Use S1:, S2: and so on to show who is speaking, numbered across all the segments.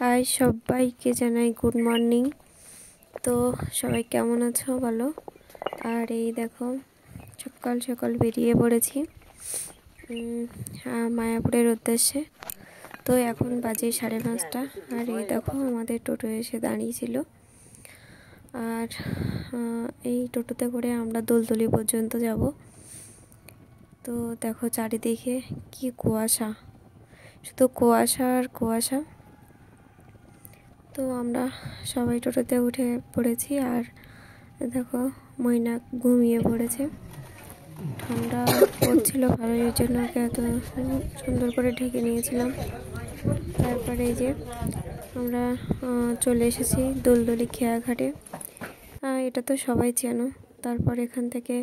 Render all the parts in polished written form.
S1: High সবাইকে জানাই good morning. তো সবাই কেমন আছো বলো। আর এই দেখো সকাল সকাল বেরিয়ে পড়েছি মায়াপুরের উদ্দেশ্যে। তো এখন বাজে 5:30। আর এই দেখো আমাদের টোটো এসে দাঁড়িয়েছিল। আর এই টোটোতে করে আমরা দোলতলি পর্যন্ত যাব। তো দেখো চারিদিকে কি কুয়াশা, শুধু কুয়াশা আর কুয়াশা। তো আমরা সবাই টোটোতে উঠে পড়েছি। আর দেখো ময়না ঘুমিয়ে পড়েছে, ঠান্ডা পড়ছিল ভালো, এই জন্য ওকে এত সুন্দর করে ঢেকে নিয়েছিলাম। তারপরে এই যে আমরা চলে এসেছি দোলদলি খেয়াঘাটে। এটা তো সবাই চেনো। তারপর এখান থেকে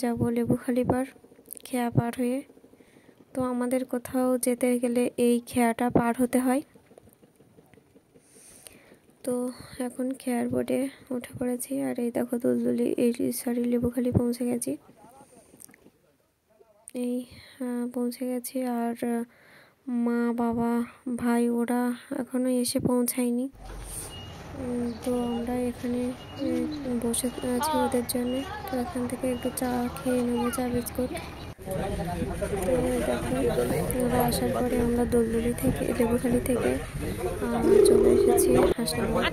S1: যাব লেবুখালি পার, খেয়া পার হয়ে। তো আমাদের কোথাও যেতে গেলে এই খেয়াটা পার হতে হয়। তো এখন খেয়ার বোর্ডে উঠে পড়েছি। আর এই দেখো লেবুখালি পৌঁছে গেছি। এই পৌঁছে গেছি। আর মা বাবা ভাই ওরা এখনো এসে পৌঁছায়নি। তো আমরা এখানে বসে আছি ওদের জন্য। তো এখান থেকে একটু চা খেয়ে নেবো, চা বিস্কুট। তো দেখো ওরা আসার পরে আমরা দোলদলি থেকে লেবুখালি থেকে চলে এসেছি হাসনাবাদ।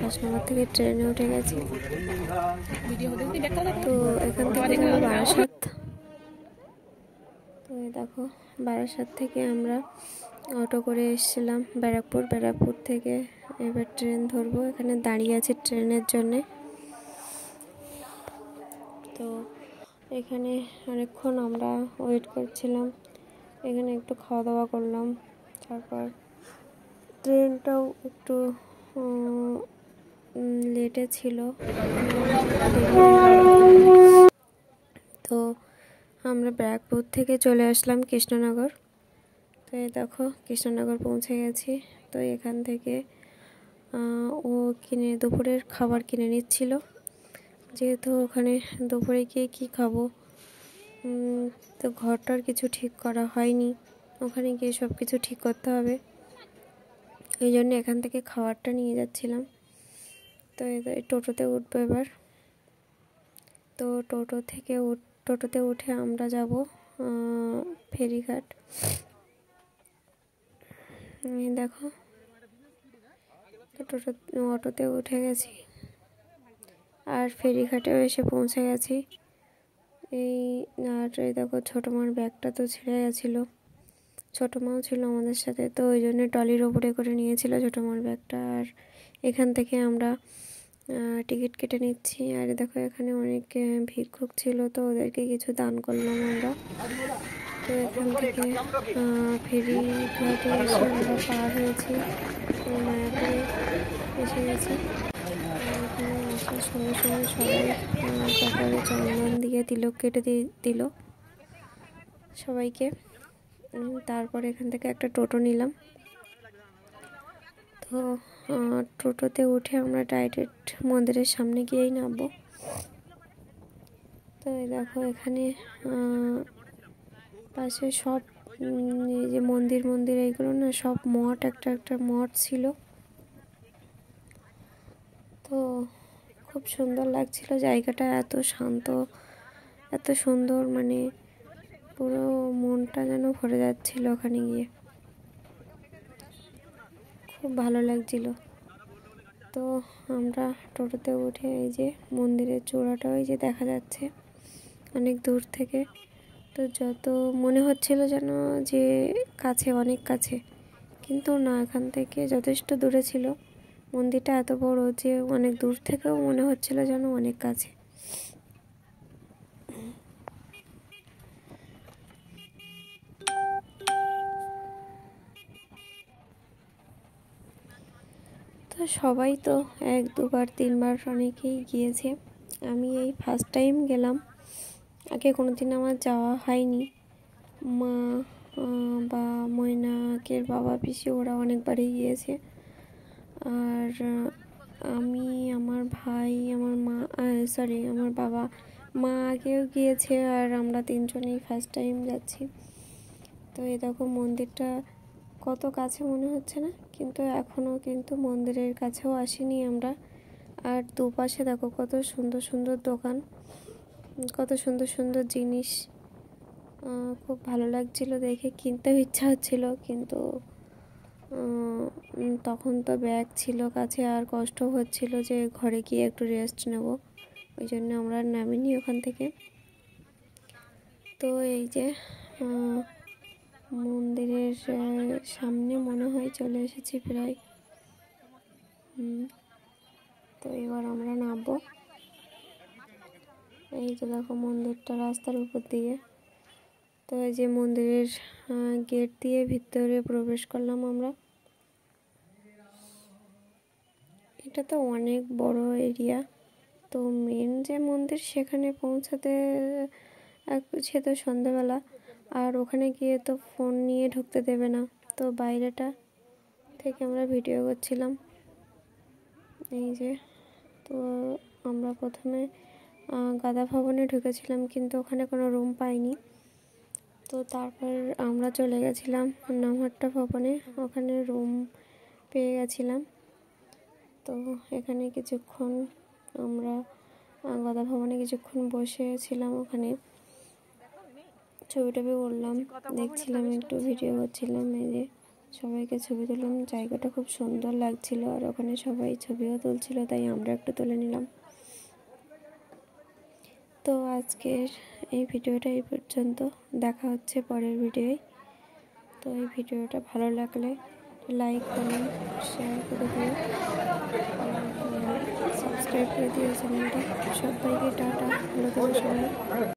S1: হাসনাবাদ থেকে ট্রেনে উঠে গেছি। তো এখান থেকে যাবো বারাসাত। তো দেখো বারাসাত থেকে আমরা অটো করে এসেছিলাম ব্যারাকপুর থেকে এবার ট্রেন ধরবো। এখানে দাঁড়িয়ে আছি ট্রেনের জন্যে। তো এখানে অনেকক্ষণ আমরা ওয়েট করছিলাম। এখানে একটু খাওয়া দাওয়া করলাম। তারপর ট্রেনটাও একটু লেটে ছিল। তো আমরা ব্যারাকপুর থেকে চলে আসলাম কৃষ্ণনগর। তো এই দেখো কৃষ্ণনগর পৌঁছে গেছি। তো এখান থেকে ও দুপুরের খাবার কিনে নিচ্ছিল, যেহেতু ওখানে দুপুরে গিয়ে কী খাবো। তো ঘরটার কিছু ঠিক করা হয়নি, ওখানে গিয়ে সব কিছু ঠিক করতে হবে। এই জন্য এখান থেকে খাবারটা নিয়ে যাচ্ছিলাম। তো এই টোটোতে উঠবো এবার। তো টোটোতে উঠে আমরা যাব ফেরিঘাট। দেখো তো অটোতে উঠে গেছি আর ফেরিঘাটেও এসে পৌঁছে গেছি। আর এই দেখো ছোটো মার ব্যাগটা তো ছিঁড়ে গেছিলো, ছোটো মাও ছিল আমাদের সাথে। তো ওই জন্য ট্রলির ওপরে করে নিয়েছিল ছোটো মার ব্যাগটা। আর এখান থেকে আমরা টিকিট কেটে নিচ্ছি। আর দেখো এখানে অনেক ভিক্ষুক ছিল, তো ওদেরকে কিছু দান করলাম আমরা। তো এখান থেকে ফেরি ঘাটে এসে আমরা পার হয়েছি, মায়াপুরে এসে গেছি। এখানে আসার সঙ্গে সঙ্গে সবাই কপালে চন্দন দিয়ে তিলক কেটে দিল সবাইকে। তারপরে এখান থেকে একটা টোটো নিলাম। তো টোটোতে উঠে আমরা ডাইরেক্ট মন্দিরের সামনে গিয়েই নামবো। তো এই দেখো এখানে পাশে সব এই যে মন্দির এইগুলো না সব মঠ, একটা মঠ ছিল। তো খুব সুন্দর লাগছিল জায়গাটা, এত শান্ত, এত সুন্দর, মানে পুরো মনটা যেন ভরে যাচ্ছিল ওখানে গিয়ে, খুব ভালো লাগছিল। তো আমরা টোটোতে উঠে এই যে মন্দিরের চূড়াটা ওই যে দেখা যাচ্ছে অনেক দূর থেকে। তো যত মনে হচ্ছিল যেন যে কাছে, অনেক কাছে, কিন্তু না, এখান থেকে যথেষ্ট দূরে ছিল। মন্দিরটা এত বড় যে অনেক দূর থেকেও মনে হচ্ছিল যেন অনেক কাছে। তো সবাই তো 1-2বার 3বার অনেকেই গিয়েছে, আমি এই ফার্স্ট টাইম গেলাম। আগে কোনোদিন আমার যাওয়া হয়নি। মা বা ময়নাকের বাবা পিসি ওরা অনেকবারই গিয়েছে। আর আমি, আমার ভাই, আমার মা, আমার বাবা, মা আগেও গিয়েছে। আর আমরা 3জনেই ফার্স্ট টাইম যাচ্ছি। তো এই দেখো মন্দিরটা কত কাছে মনে হচ্ছে না, কিন্তু এখনও কিন্তু মন্দিরের কাছেও আসিনি আমরা। আর দুপাশে দেখো কত সুন্দর সুন্দর দোকান, কত সুন্দর সুন্দর জিনিস। খুব ভালো লাগছিল দেখে, কিনতেও ইচ্ছা হচ্ছিল, কিন্তু তখন তো ব্যাগ ছিল কাছে আর কষ্ট হচ্ছিল যে ঘরে গিয়ে একটু রেস্ট নেব, ওই জন্য আমরা নামিনি ওখান থেকে। তো এই যে মন্দিরের সামনে মনে হয় চলে এসেছি প্রায়। তো এবার আমরা নামবো। এই যে দেখো মন্দিরটা রাস্তার উপর দিয়ে। তো এই যে মন্দিরের গেট দিয়ে ভিতরে প্রবেশ করলাম আমরা। এটা তো অনেক বড় এরিয়া। তো মেন যে মন্দির সেখানে পৌঁছাতে সে তো সন্ধ্যাবেলা, আর ওখানে গিয়ে তো ফোন নিয়ে ঢুকতে দেবে না, তো বাইরেটা থেকে আমরা ভিডিও করছিলাম। এই যে তো আমরা প্রথমে গাদা ভবনে ঢুকেছিলাম, কিন্তু ওখানে কোনো রুম পাইনি। তো তারপর আমরা চলে গেছিলাম নামহাট্টা ভবনে, ওখানে রুম পেয়ে গেছিলাম। তো এখানে কিছুক্ষণ আমরা গাদা ভবনে কিছুক্ষণ বসেছিলাম, ওখানে ছবি টবি করলাম, দেখছিলাম, একটু ভিডিও করছিলাম। এই যে সবাইকে ছবি তুললাম, জায়গাটা খুব সুন্দর লাগছিল, আর ওখানে সবাই ছবিও তুলছিল, তাই আমরা একটু তুলে নিলাম। তো আজকের এই ভিডিওটা এই পর্যন্ত, দেখা হচ্ছে পরের ভিডিওয়। তো এই ভিডিওটা ভালো লাগলে লাইক কমেন্ট শেয়ার করে দিও, সাবস্ক্রাইব করে দিও চ্যানেলটা। সবাইকে টাটা, ভালো থেকো সবাই।